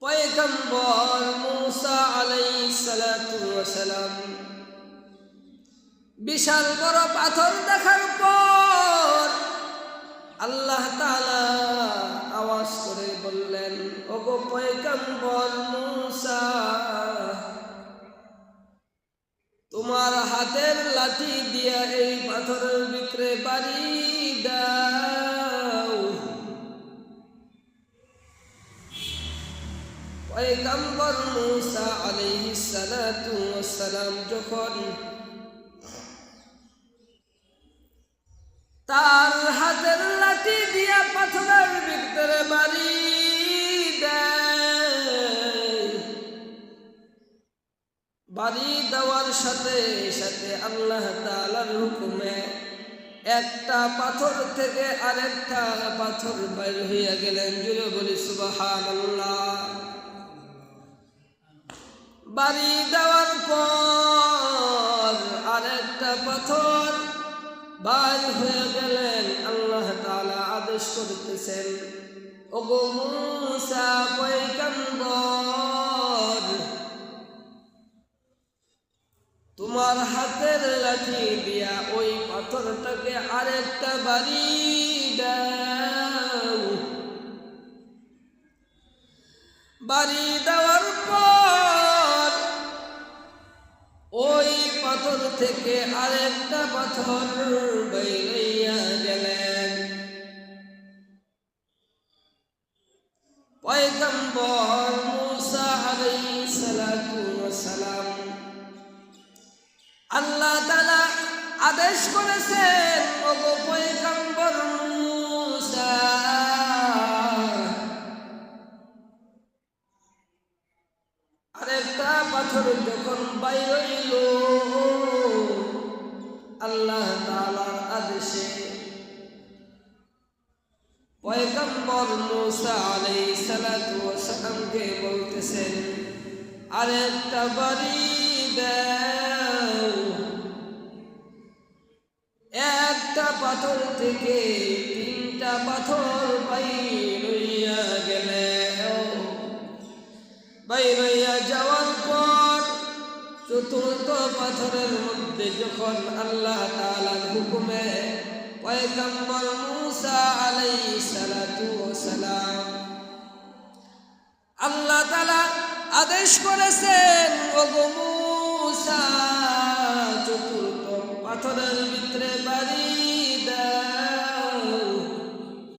পয়গম্বর মূসা আলাইহিস সালাতু ওয়াস সালাম বিশাল বড় পাথর দেখার পর আল্লাহ তাআলা আওয়াজ করে বললেন, ওগো পয়গম্বর মূসা, তোমার হাতের লাঠি দিয়া এই পাথরের ভিতরে বাড়ি দাও। পয়গম্বর মূসা আলাইহিস সালাতু ওয়াস সালাম যখন তার হাতের লাঠি দিয়া পাথরের ভিতরে বাড়ি দেয়, বাড়ি দেওয়ার সাথে সাথে আল্লাহ তাআলার হুকুমে একটা পাথর থেকে আরেকটা পাথর বের হইয়া গেলেন। জুড়ে বলি সুবহানাল্লাহ। বাড়ি দেওয়ার পর আরেকটা পাথর বাইর হয়ে গেলেন। আল্লাহ তাআলা আদেশ করতেছেন, ওগো মূসা পয়গম্বর, তোমার হাতের লাঠি দিয়া ওই পাথরটাকে আরেকটা বাড়ি দাও। বাড়ি দেওয়ার পর ওই পাথর থেকে আরেকটা পাথর বাইরে গেলেন। পয়গম্বর মূসা আলাইহিস সালাতু ওয়াস সালাম আল্লাহ তাআলা আদেশ করেছেন, ওগো পয়গম্বর মূসা, আরেকটা পাথর যখন বাইর হইল আল্লাহ তাআলার আদেশে, পয়গম্বর মূসা আলাইহিস সালাতু ওয়াস সালামকে বলতেছেন, আরেকটা বাড়ি দাও। একটা পাথর থেকে তিনটা পাথর বাইর হইয়া গেলে, বাইর হইয়া যাওয়ার পর চতুর্থ পাথরের মধ্যে যখন আল্লাহ তাআলার হুকুমে পয়গম্বর মূসা আলাইহিস সালাতু ওয়াস সালাম আল্লাহ তাআলা আদেশ করেছেন, ওগো মূসা, চতুর্থ পাথরের ভিতরে বাড়ি